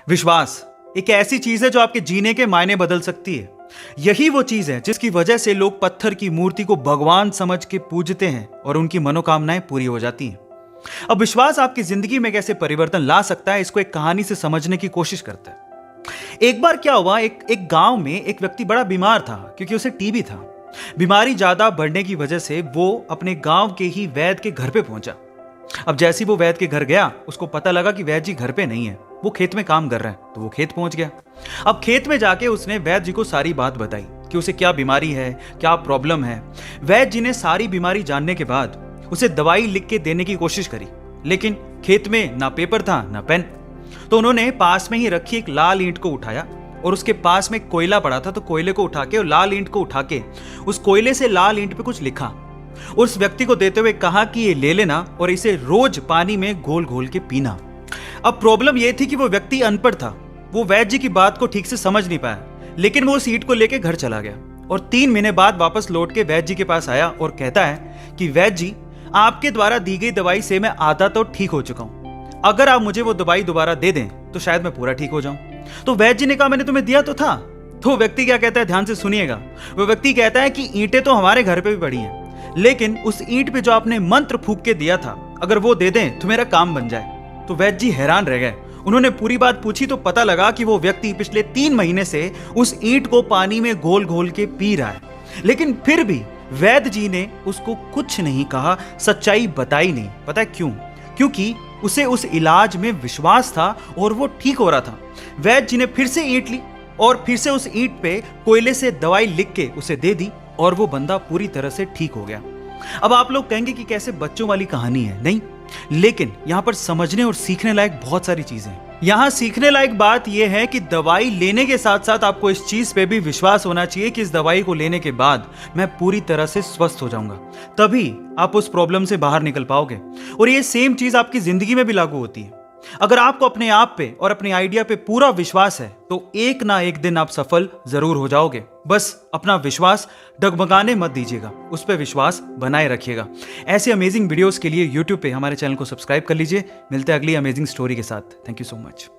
विश्वास एक ऐसी चीज है जो आपके जीने के मायने बदल सकती है। यही वो चीज है जिसकी वजह से लोग पत्थर की मूर्ति को भगवान समझ के पूजते हैं और उनकी मनोकामनाएं पूरी हो जाती हैं। अब विश्वास आपकी जिंदगी में कैसे परिवर्तन ला सकता है, इसको एक कहानी से समझने की कोशिश करते हैं। एक बार क्या हुआ, एक गांव में एक व्यक्ति बड़ा बीमार था क्योंकि उसे टीबी था। बीमारी ज्यादा बढ़ने की वजह से वो अपने गांव के ही वैद्य के घर पे पहुंचा। अब जैसे ही वो वैद्य के घर गया, उसको पता लगा कि वैद्य जी घर पे नहीं है, वो खेत में काम कर रहे हैं। तो वो खेत पहुंच गया। अब खेत में जाके उसने वैद्य जी को सारी बात बताई कि उसे क्या बीमारी है, क्या प्रॉब्लम है। वैद्य जी ने सारी बीमारी जानने के बाद उसे दवाई लिख के देने की कोशिश करी, लेकिन खेत में ना पेपर था ना पेन। तो उन्होंने पास में ही रखी एक लाल ईंट को उठाया और उसके पास में कोयला पड़ा था, तो कोयले को उठा के और लाल ईंट को उठा के उस कोयले से लाल ईंट पे कुछ लिखा। उस व्यक्ति को देते हुए कहा कि ये ले लेना और इसे रोज पानी में घोल घोल के पीना। अब प्रॉब्लम यह थी कि वो व्यक्ति अनपढ़ था, वो वैद्य जी की बात को ठीक से समझ नहीं पाया, लेकिन वो उस ईंट को लेके घर चला गया और 3 महीने बाद वापस लौट के वैद्य जी के पास आया और कहता है कि वैद्य जी, आपके द्वारा दी गई दवाई से मैं आधा तो ठीक हो चुका हूं। अगर आप मुझे वो दवाई दोबारा दे दें तो शायद मैं पूरा ठीक हो जाऊं। तो वैद्य जी ने कहा, मैंने तुम्हें दिया तो था। तो व्यक्ति क्या कहता है, ध्यान से सुनिएगा। वो व्यक्ति कहता है कि ईंटें तो हमारे घर पे भी पड़ी हैं, लेकिन उस ईंट पे जो आपने मंत्र फूंक के दिया था, अगर वो दे दें तो मेरा काम बन जाए। तो वैद्य जी हैरान रह गए। उन्होंने पूरी बात पूछी तो पता लगा कि वो व्यक्ति पिछले 3 महीने से उस ईंट को पानी में घोल घोल के पी रहा है, लेकिन फिर भी वैद्य जी ने उसको कुछ नहीं कहा, सच्चाई बताई नहीं। पता है क्यों? क्योंकि उसे उस इलाज में विश्वास था और वो ठीक हो रहा था। वैद्य जी ने फिर से ईंट ली और फिर से उस ईंट पे कोयले से दवाई लिख के उसे दे दी और वो बंदा पूरी तरह से ठीक हो गया। अब आप लोग कहेंगे कि कैसे बच्चों वाली कहानी है, नहीं, लेकिन यहां पर समझने और सीखने लायक बहुत सारी चीजें हैं। यहां सीखने लायक बात यह है कि दवाई लेने के साथ साथ आपको इस चीज पे भी विश्वास होना चाहिए कि इस दवाई को लेने के बाद मैं पूरी तरह से स्वस्थ हो जाऊंगा, तभी आप उस प्रॉब्लम से बाहर निकल पाओगे। और ये सेम चीज आपकी जिंदगी में भी लागू होती है। अगर आपको अपने आप पे और अपने आइडिया पे पूरा विश्वास है तो एक ना एक दिन आप सफल जरूर हो जाओगे। बस अपना विश्वास डगमगाने मत दीजिएगा, उस पर विश्वास बनाए रखिएगा। ऐसे अमेजिंग वीडियोस के लिए यूट्यूब पे हमारे चैनल को सब्सक्राइब कर लीजिए। मिलते हैं अगली अमेजिंग स्टोरी के साथ। Thank you so much.